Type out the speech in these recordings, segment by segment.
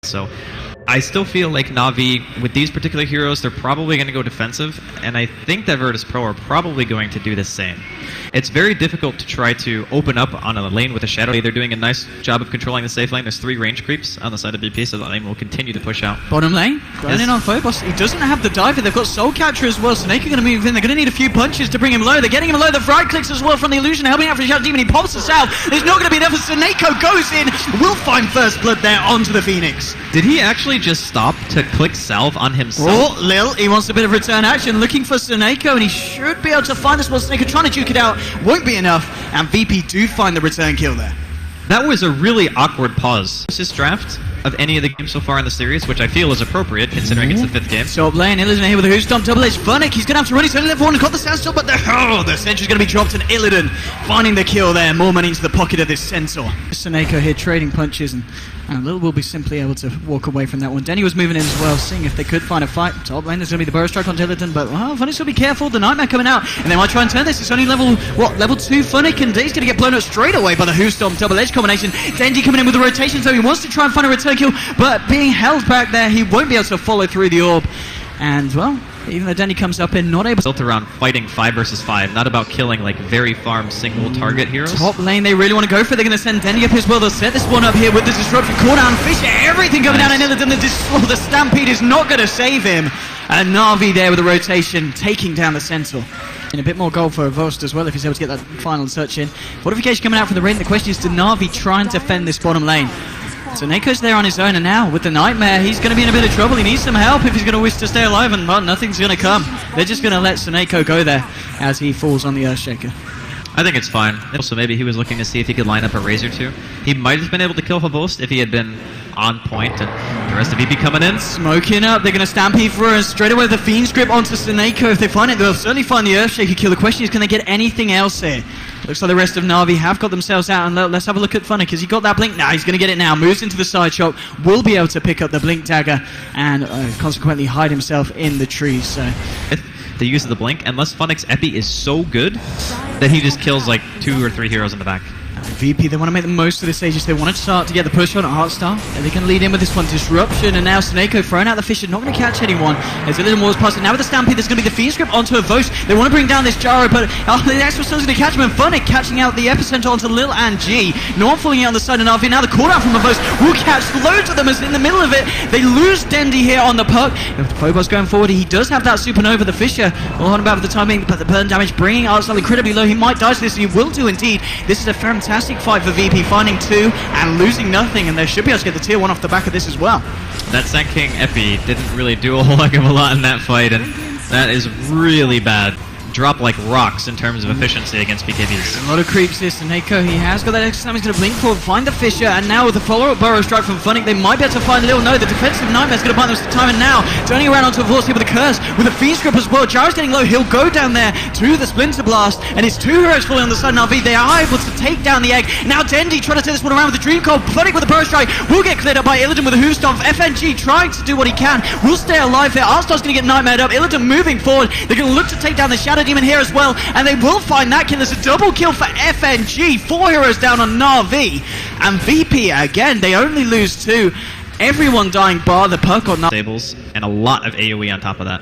So I still feel like NaVi, with these particular heroes, they're probably going to go defensive, and I think that Virtus Pro are probably going to do the same. It's very difficult to try to open up on a lane with a Shadow. They're doing a nice job of controlling the safe lane. There's 3 range creeps on the side of BP, so the lane will continue to push out. Bottom lane, going in on Phobos. He doesn't have the diver. They've got Soul Catcher as well, so Snake are going to move in. They're going to need a few punches to bring him low. They're getting him low. The right clicks as well from the illusion, helping out for the Shadow Demon. He pops us out. There's not going to be enough, as Suneko goes in. Will find first blood there onto the Phoenix. Did he actually just stop to click salve on himself? Oh, Lil, he wants a bit of return action, looking for Suneko, and he should be able to find this one. Suneko trying to juke it out, won't be enough, and VP do find the return kill there. That was a really awkward pause. This draft of any of the games so far in the series, which I feel is appropriate considering it's the 5th game. Top lane, Illidan here with a Who Stomp, double edge. Funnick, he's going to have to run his own level 1 and got the Sandstorm, but the Sentry's going to be dropped, and Illidan finding the kill there. More money into the pocket of this Centaur. Suneko here trading punches, and Lil will be simply able to walk away from that one. Denny was moving in as well, seeing if they could find a fight. Top lane, there's going to be the Burrow Strike on Illidan, but Funnick's going to be careful. The Nightmare coming out, and they might try and turn this. It's only level 2 Funnick, and he's going to get blown up straight away by the Who Stomp double edge combination. Dendy coming in with the rotation, so he wants to try and find a return kill, but being held back there, he won't be able to follow through the orb. And, well, even though Denny comes up in, not able to... Built around fighting 5 versus 5, not about killing, like, very farm single target heroes. Top lane, they really want to go for it. They're going to send Denny up as well. They'll set this one up here with the disruption. Call down Fisher, everything coming down, and Illidan, the Stampede is not going to save him. And NaVi there with the rotation, taking down the Centaur. And a bit more gold for Vost as well, if he's able to get that final touch in. Fortification coming out from the ring. The question is, do NaVi try and defend this bottom lane? So Neko's there on his own, and now with the Nightmare, he's going to be in a bit of trouble. He needs some help if he's going to wish to stay alive, and well, nothing's going to come. They're just going to let Suneko go there as he falls on the Earthshaker. I think it's fine. Also, maybe he was looking to see if he could line up a Razor too. He might have been able to kill Havost if he had been on point, and the rest of VP coming in. Smoking up, they're going to Stampede through, and straight away the Fiend's Grip onto Suneko. If they find it, they'll certainly find the Earthshaker kill. The question is, can they get anything else here? Looks like the rest of NaVi have got themselves out, and let's have a look at Funnick. Has he got that Blink? Nah, he's going to get it now. Moves into the side shot, will be able to pick up the Blink Dagger, and consequently hide himself in the trees. So the use of the Blink, unless Funnick's Epi is so good that he just kills like 2 or 3 heroes in the back. VP, they want to make the most of this stages. They want to start to get the push on at Heartstar. And they can lead in with this one. Disruption, and now Suneko throwing out the Fisher, not going to catch anyone. As Illidan was past it. Now with the Stampede, there's going to be the Fiend's Grip onto a Vost. They want to bring down this Gyro, but the Extra Sun's going to catch him, and Funnick catching out the Epicenter onto Lil and G. No one falling out on the side of NaVi. Now the cooldown from the Vost will catch loads of them, as in the middle of it, they lose Dendy here on the puck. If Phobos going forward, he does have that Supernova, the Fisher. All on about for the timing, but the burn damage bringing Arsenal incredibly low. He might die to this, and he will do indeed. This is a fantastic fight for VP, finding 2 and losing nothing, and they should be able to get the tier 1 off the back of this as well. That Sand King Epi didn't really do a whole heck of a lot in that fight, and that is really bad. Drop like rocks in terms of efficiency against BKBs. A lot of creeps here. Suneko, he has got that extra time. He's going to blink forward, find the Fisher, and now with the follow-up Burrow Strike from Funnick, they might be able to find Lil. No, the defensive Nightmare's going to buy them some time, and now turning around onto a Vorce here with a Curse, with a Fiend's Grip as well. Gyro's getting low. He'll go down there to the Splinter Blast, and his 2 heroes falling on the side of NaVi. They are able to take down the egg. Now Dendy trying to turn this one around with the Dream Cold. Funnick with a Burrow Strike will get cleared up by Illidan with a Who Stomp. FNG trying to do what he can. Will stay alive here. Arstar's going to get Nightmared up. Illidan moving forward. They're going to look to take down the Shadow Demon here as well. And they will find that kill. There's a double kill for FNG. 4 heroes down on NaVi. And VP, again, they only lose 2. Everyone dying bar the puck on NaVi. Stables, and a lot of AoE on top of that.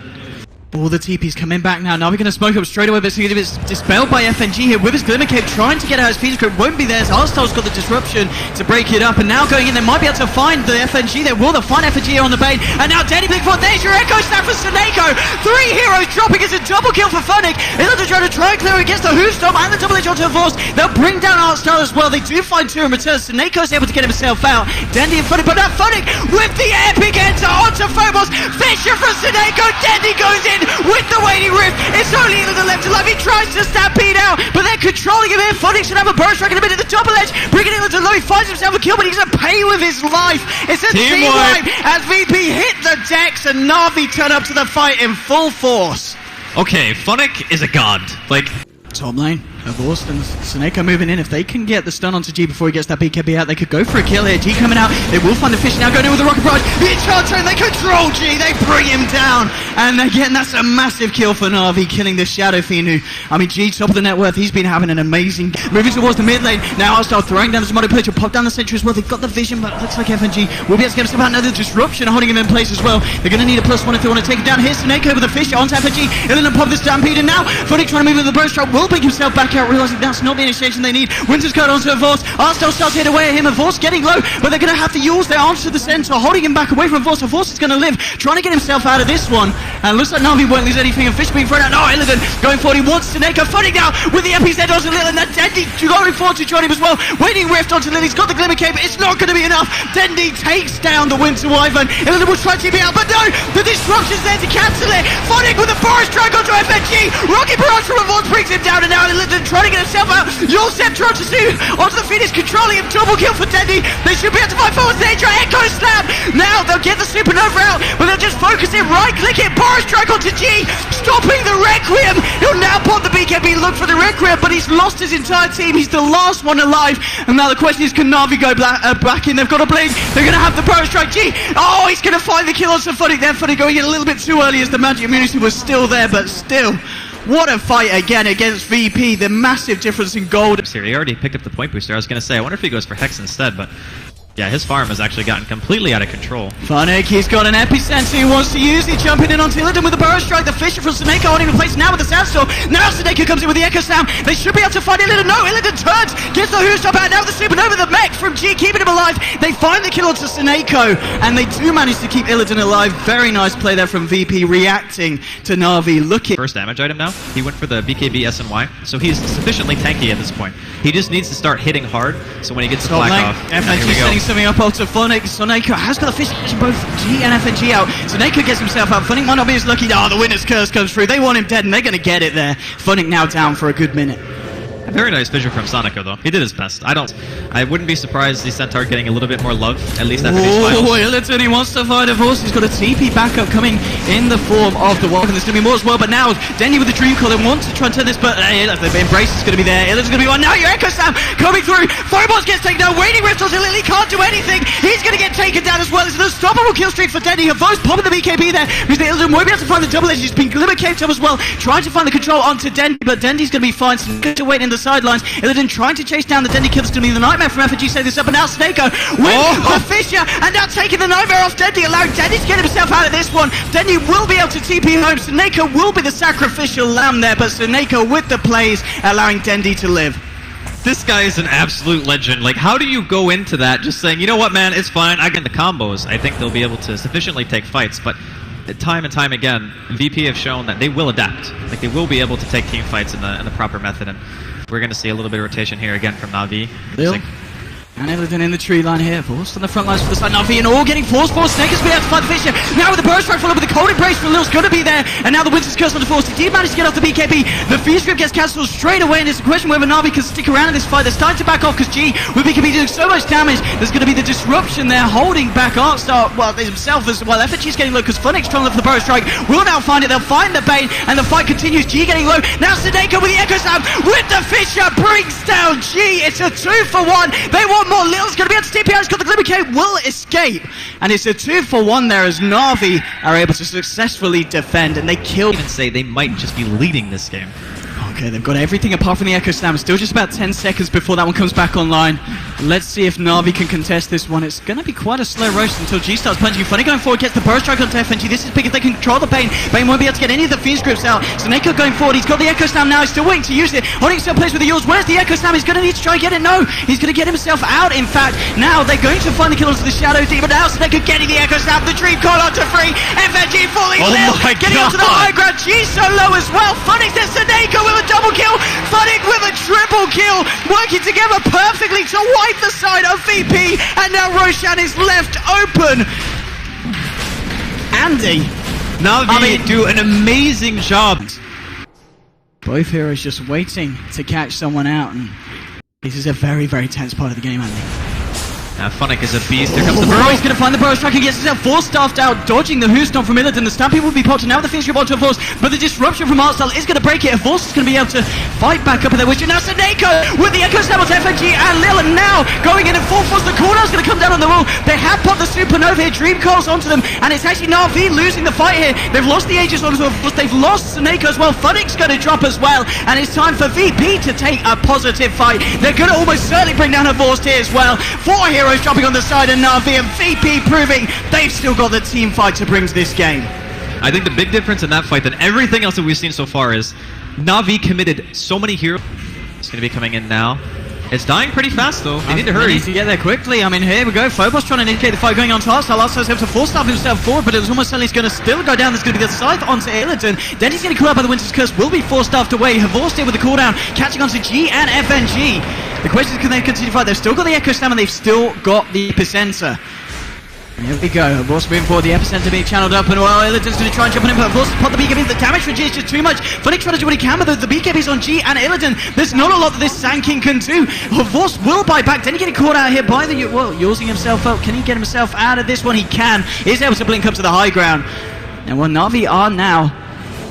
All the TP's coming back now. Now we're going to smoke up straight away, but it's dispelled by FNG here with his Glimmer Cape, trying to get out his Fiend's Grip. Won't be there. Heartstar's got the disruption to break it up, and now going in, they might be able to find the FNG there. Will they find FNG here on the bait? And now Denny Blink forward. There's your Echo Snap for Suneko. 3 heroes dropping. It's a double kill for Funnick. Illidan trying to try and clear against the Who Stomp and the double edge onto a Force. They'll bring down Heartstar as well. They do find 2 in return. Suneko's able to get himself out. Dendy and Funnick, but now Funnick with the epic enter onto Phobos. Fisher from Suneko. Dendy goes in with the Waiting Rift. It's only Illidan left alive. He tries to Stampede out, but they're controlling him here. Funnick should have a Burrow Strike in a minute. The double edge, bringing Illidan low. He finds himself a kill, but he's going to pay with his life. It's a team wipe as VP hit the decks, and NaVi turn up to the fight in full force. Okay, Funnick is a god. Like, top lane. of Austin. Seneko moving in. If they can get the stun onto G before he gets that BKB out, they could go for a kill here. G coming out. They will find the fish now, going in with the rocket barrage. The Enchanter, and they control G. They bring him down. And again, that's a massive kill for NaVi, killing the Shadow Fiend, who, I mean, G, top of the net worth. He's been having an amazing... Moving towards the mid lane. Now Arsenal throwing down the Zmodo play to pop down the sentry as well. They've got the vision, but it looks like FNG will be able to get himself out. Another disruption holding him in place as well. They're going to need a +1 if they want to take it down. Here's Seneko with the fish onto FNG. Illidan pop the Stampede, and now Phoenix trying to move with the burst strike. Will pick himself back out, realizing that's not the initiation they need. Winter's code onto Vorce. Arsenal starts to hit away at him, and Vorce getting low, but they're going to have to use their arms to the center, holding him back away from Vorce. So Vorce is going to live, trying to get himself out of this one. And looks like NaVi won't lose anything, and fish being thrown out. No, Illidan going forward. He wants Seneko. Phoenix now with the EPZ onto Lil, and that Dendi going forward to join him as well. Waiting Rift onto Lil. He's got the Glimmer Cape, but it's not going to be enough. Dendi takes down the Winter Wyvern. Illidan will try to TP out, but no, the disruption's there to cancel it. Phoenix with a forest strike onto FNG. Rocket barrage from Vorce brings him down, and now Illidan trying to get himself out. Yulsep trying to see onto the Phoenix, controlling him. Double kill for Dendi. They should be able to fight forward. They try Echo Slam. Now they'll get the Supernova out, but they'll just focus it, right click it, Boris strike onto G, stopping the Requiem. He'll now pop the BKB, look for the Requiem, but he's lost his entire team. He's the last one alive, and now the question is, can NaVi go back in? They've got a blink. They're going to have the Boris strike. G, oh, he's going to find the kill on Symphonic there. Funny going in a little bit too early as the magic immunity was still there, but still. What a fight again against VP, the massive difference in gold. Here, he already picked up the point booster. I was going to say, I wonder if he goes for Hex instead, but yeah, his farm has actually gotten completely out of control. Funnick, he's got an Epicenter he wants to use. He's jumping in onto Illidan with the Burrow Strike. The Fisher from Seneko on him in place now with the Sandstorm. Now Seneko comes in with the Echo Slam. They should be able to find Illidan. No, Illidan turns, gets the Who's Stop out. Now the Supernova, the mech from G, keeping him alive. They find the kill onto Seneko, and they do manage to keep Illidan alive. Very nice play there from VP, reacting to NaVi. Looking. First damage item now. He went for the BKB SNY, so he's sufficiently tanky at this point. He just needs to start hitting hard, so when he gets the flag off, FNG setting something up onto Funnick. Seneko has got the fish both G and FNG out. Seneko gets himself out. Funnick might not be as lucky. Oh, the winner's curse comes through. They want him dead, and they're going to get it there. Funnick now down for a good minute. A very nice vision from Sonico, though. He did his best. I wouldn't be surprised the Centaur getting a little bit more love, at least after these finals. Oh, Illidan, he wants to fight a Vorce. He's got a TP backup coming in the form of the Walk, and there's going to be more as well. But now, Dendi with the Dream Call, they want to try and turn this, but the Embrace is going to be there. Illidan's going to be one. Now your Echo Slam coming through. Fireballs gets taken down. Waiting Rift onto Lily, can't do anything. He's going to get taken down as well. It's an unstoppable kill streak for Dendi. Vorce popping the BKB there, because Illidan won't be able to find the double edge. He's been Glimmer Caved up as well, trying to find the control onto Dendi, but Dendi's going to be fine. So good to wait in the sidelines. Illidan trying to chase down the Dendi kill. It's going to be the Nightmare from FNG setting this up, and now Seneko with the Fisher, and now taking the Nightmare off Dendi, allowing Dendi to get himself out of this one. Dendi will be able to TP home. Seneko will be the sacrificial lamb there, but Seneko with the plays, allowing Dendi to live. This guy is an absolute legend. Like, how do you go into that just saying, you know what, man, it's fine, I get the combos. I think they'll be able to sufficiently take fights, but time and time again, VP have shown that they will adapt. Like, they will be able to take team fights in the proper method, and we're going to see a little bit of rotation here again from NaVi. And Illidan in the tree line here. Vorce on the front lines for the side. NaVi and all getting forced. Snaker's been able to fight the Fisher. Now with the Burst Strike followed with the Cold Embrace from Lil's going to be there. And now the Winter's Curse on the Force. He did manage to get off the BKB. The Fuse Grip gets cancelled straight away. And it's a question whether NaVi can stick around in this fight. They're starting to back off because G with BKB doing so much damage. There's going to be the disruption there holding back Artstar. Well, himself as well. FNG's getting low because Funnick's trying to look for the Burst Strike. Will now find it. They'll find the bait. And the fight continues. G getting low. Now Seneko with the Echo Slam with the Fisher brings down G. It's a 2-for-1. They want more. Lil's going to be able to TP out. He's got the Glimmer Cape. Will escape. And it's a 2-for-1 there as NaVi are able to successfully defend. And they kill. Even say they might just be leading this game. Okay, they've got everything apart from the Echo Slam. Still just about 10 seconds before that one comes back online. Let's see if NaVi can contest this one. It's going to be quite a slow roast until G starts punching. Funny going forward, gets the Burst Strike onto FNG. This is big if they can control the Bane. Bane won't be able to get any of the Fiend Scripts out. Seneko going forward. He's got the Echo Slam now. He's still waiting to use it. Holding himself place with the Yules. Where's the Echo Slam? He's going to need to try and get it. No, he's going to get himself out. In fact, now they're going to find the kill onto the Shadow Demon. Now Seneko getting the Echo Slam. The Dream Call onto free. FNG falling getting onto the high ground. G so low as well. Funnick says Seneko with a double kill. Funnick with a triple kill, working together perfectly to wipe the side of VP, and now Roshan is left open. Andy, NaVi do an amazing job. Both heroes just waiting to catch someone out, and this is a very, very tense part of the game, Andy. Funnick is a beast. Here comes the Burrow. Burrow. He's going to find the Burrow strike and gets himself force-staffed out, dodging the Houston from Illidan. The Stampede will be popped, and now the Phoenix Group onto a Force, but the disruption from Artstyle is going to break it. A Force is going to be able to fight back up in their wishing. Now Snako with the Echo Snap onto FNG and Lil, and now going in full force. The cooldown's going to come down on the wall. They have popped the Supernova here, Dream Coils onto them, and it's actually NaVi losing the fight here. They've lost the Aegis onto a Force, they've lost Snako as well. Funnick's going to drop as well, and it's time for VP to take a positive fight. They're going to almost certainly bring down a Force here as well. 4 heroes dropping on the side of NaVi, and VP proving they've still got the team fight to bring to this game. I think the big difference in that fight than everything else that we've seen so far is NaVi committed so many heroes. It's going to be coming in now. It's dying pretty fast though. They need to hurry. They need to get there quickly. I mean, here we go. Phobos trying to indicate the fight going on to Artstyle. Artstyle's able to force-staff himself forward, but it was almost certainly going to still go down. There's going to be the scythe onto Illidan. Then he's going to call out by the Winter's Curse. Will be force-staffed away. Havorst here with the cooldown, catching onto G and FNG. The question is, can they continue to fight? They've still got the Echo Slam and they've still got the Epicenter. Here we go. Havorst moving forward, the Epicenter being channeled up, and well, Illidan's going to try and jump on him, but Havorst pot the BKB. The damage for G is just too much. Funnick trying to do what he can, but the BKB's on G and Illidan. There's not a lot that this Sand King can do. Havorst will buy back. Then he getting caught out here by the, well, using himself up. Can he get himself out of this one? He can. He's able to blink up to the high ground. And well, NaVi are now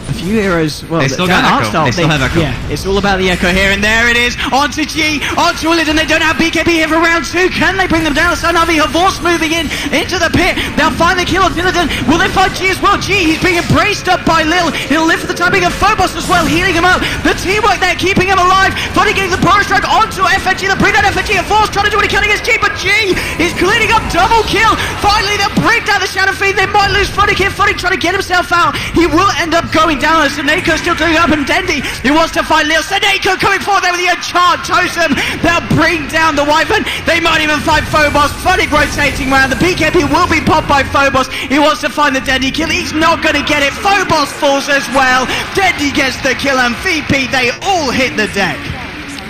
a few heroes, well, they still got Echo. They still have Echo. Yeah, it's all about the Echo here, and there it is. Onto G, onto Illidan. They don't have BKB here for round 2. Can they bring them down? So NaVi, Havorst moving in into the pit. They'll find the kill on Illidan. Will they find G as well? G, he's being embraced up by Lil. He'll live for the time being, of Phobos as well, healing him up. The teamwork there, keeping him alive. Funny getting the Burrow strike onto FNG. They'll bring down FNG. Havorst trying to do what he can against G, but G is cleaning up double kill. Finally, they'll break down the Shadow Fiend. They might lose Funnick here. Funnick trying to get himself out. He will end up going down as Snako still doing up, and Dendy, he wants to find Lil. Snako coming forward there with the Enchant Totem. They'll bring down the Wyvern. They might even find Phobos. Funnick rotating around. The BKB will be popped by Phobos. He wants to find the Dendy kill. He's not going to get it. Phobos falls as well. Dendy gets the kill, and VP, they all hit the deck.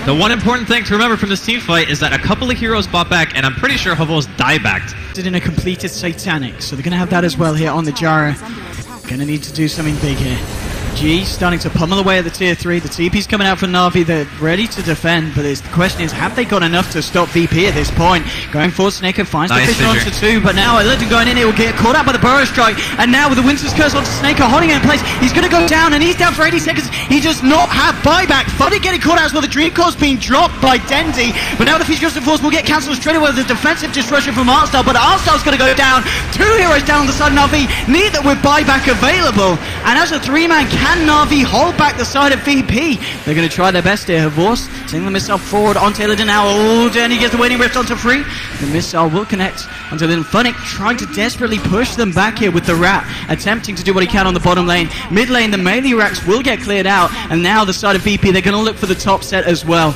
The one important thing to remember from this team fight is that a couple of heroes bought back, and I'm pretty sure Havorst die-backed. Did in a completed Satanic, so they're going to have that as well here on the Jara. Going to need to do something big here. G starting to pummel away at the tier 3. The TP's coming out from NaVi. They're ready to defend, but the question is, have they got enough to stop VP at this point? Going forward, Snako finds the Fissure onto 2, but now Illidan going in, it will get caught out by the Burrow strike, and now with the Winter's Curse onto Snako, holding him in place, he's going to go down, and he's down for 80 seconds. He does not have buyback. Funny getting caught out as well. The Dream Coil's being dropped by Dendy, but now the Fissure Force will get cancelled straight away with the defensive disruption from Artstyle, but Artstyle's going to go down. 2 heroes down on the side of NaVi, neither with buyback available, and as a 3-man, can NaVi hold back the side of VP? They're going to try their best here. Havorst sending the missile forward onto Illidan now. Oh, Denny gets the waiting rift onto 3. The missile will connect onto Illidan. Funnick trying to desperately push them back here with the Rat, attempting to do what he can on the bottom lane. Mid lane, the melee racks will get cleared out, and now the side of VP, they're going to look for the top set as well.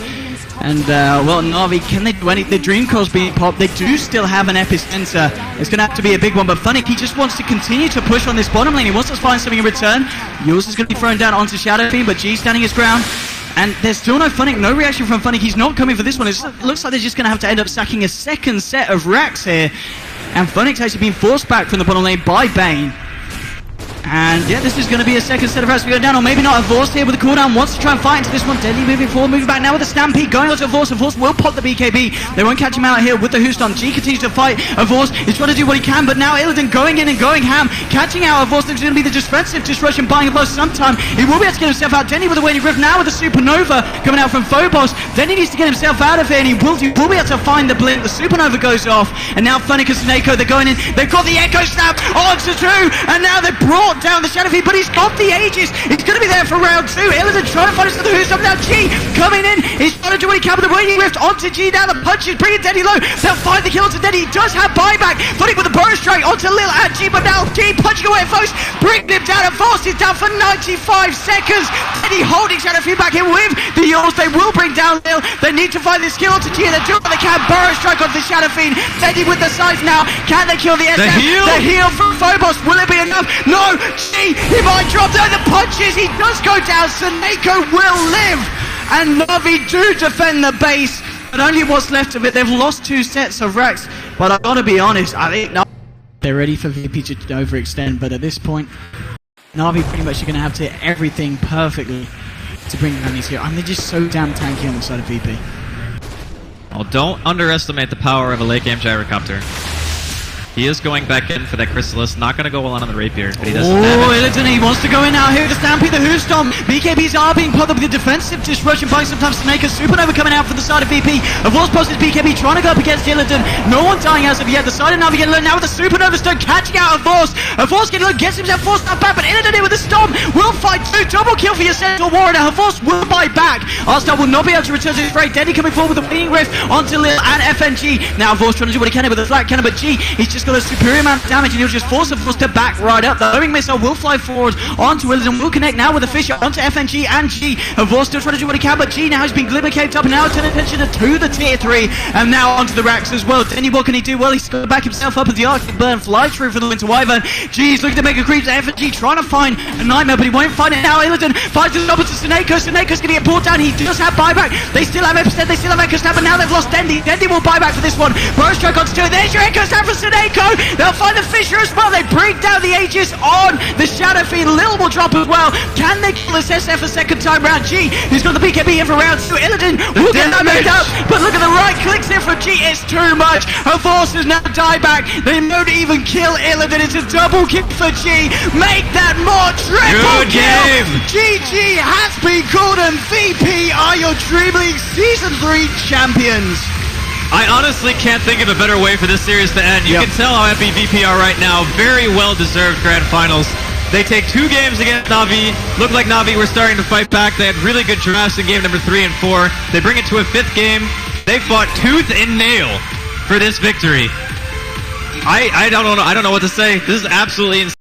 And, well, NaVi, can they do anything? The Dream Coil's being popped. They do still have an Epicenter. It's going to have to be a big one, but Funnick, he just wants to continue to push on this bottom lane. He wants to find something in return. Yours is going to be thrown down onto Shadow Fiend, but G standing his ground. And there's still no Funnick, no reaction from Funnick. He's not coming for this one. It looks like they're just going to have to end up sacking a second set of racks here. And Funnick's actually being forced back from the bottom lane by Bane. And yeah, this is going to be a second set of racks going down, or maybe not. Havorst here with the cooldown, wants to try and fight into this one. Deadly moving forward, moving back now with the Stampede, going on to Havorst. Havorst will pop the BKB. They won't catch him out here with the Houston. G continues to fight. Havorst is trying to do what he can, but now Illidan going in and going ham, catching out Havorst. There's going to be the defensive disruption, buying Havorst sometime. He will be able to get himself out. Denny with the waiting rift now with the Supernova coming out from Phobos. Denny needs to get himself out of here, and he will be able to find the blink. The Supernova goes off, and now Funnick and Snako, they're going in. They've got the Echo Snap onto 2, and now they've brought down the Shadow Fiend, but he's got the Aegis. He's going to be there for round 2. Illidan trying to find us to the Houston. Now G coming in. He's trying to do what he can with the waiting rift onto G. Now the punches bringing Denny low. They'll find the kill onto Denny. He does have buyback. Funnick with the Burrow strike onto Lil and G, but now G punching away at Foes. Bring him down, and Force is down for 95 seconds. Denny holding Shadow Fiend back here with the Yours. They will bring down Lil. They need to find this kill onto G, and they do what they can. Burrow strike onto the Shadow Fiend. Denny with the size now. Can they kill the SF? The heal from Phobos. Will it be enough? No. G, he might drop down the punches. He does go down. Snako will live, and NaVi do defend the base, but only what's left of it. They've lost 2 sets of racks, but I've got to be honest, I think they're ready for VP to overextend, but at this point NaVi pretty much are going to have to hit everything perfectly to bring down these here, and they're just so damn tanky on the side of VP. Well, don't underestimate the power of a late game gyrocopter. He is going back in for that Chrysalis. Not going to go on the Rapier, but he doesn't have it. Illidan, he wants to go in now here to Stampede the Hoostomp. BKBs are being put up with the defensive disruption by sometimes Snake. Supernova coming out from the side of VP. Of course, posted BKB trying to go up against Illidan. No one dying as of yet. The side of NaVi getting low now with the Supernova stone catching out of Force. Force getting low, gets himself forced up back, but Illidan in with the Stomp will fight two. Double kill for your Central Warrior. Force will buy back. Arstar will not be able to return to his fray. Denny coming forward with a Winging Rift onto Lil and FNG. Now Force trying to do what he can with a flat cannon, but G, he's just got a superior amount of damage and he'll just force Force to back right up. The homing missile will fly forward onto Illidan, will connect now with the Fisher onto FNG and G. Force still trying to do what he can, but G now has been glimmer caped up and now turning attention to the tier 3 and now onto the racks as well. Denny, what can he do? Well, he's got to back himself up as the Arctic Burn flies through for the Winter Wyvern. G is looking to make a creep to FNG, trying to find a Nightmare, but he won't find it now. Illidan finds the opposite to Snake. Snake's going to get pulled down. He does have buyback. They still have Epicent, they still have Echo Snap, but now they've lost Dendy. Dendy will buy back for this one. Burrow Strike onto 2. There's your Echo Snap for Sineko. They'll find the Fisher as well. They bring down the Aegis on the Shadow Fiend. Lil will drop as well. Can they kill this SF a second time round? G, who's got the BKB in for round 2. Illidan will get that made up, but look at the right clicks here from G. It's too much. Her Force has now died back. They won't even kill Illidan. It's a double kill for G. Make that more triple Good kill. game. GG has been called and VP are your Dream League Season 3 champions. I honestly can't think of a better way for this series to end. You can tell how happy VP are right now. Very well-deserved grand finals. They take 2 games against NaVi. Looked like NaVi were starting to fight back. They had really good drafts in game number 3 and 4. They bring it to a 5th game. They fought tooth and nail for this victory. I don't know what to say. This is absolutely insane.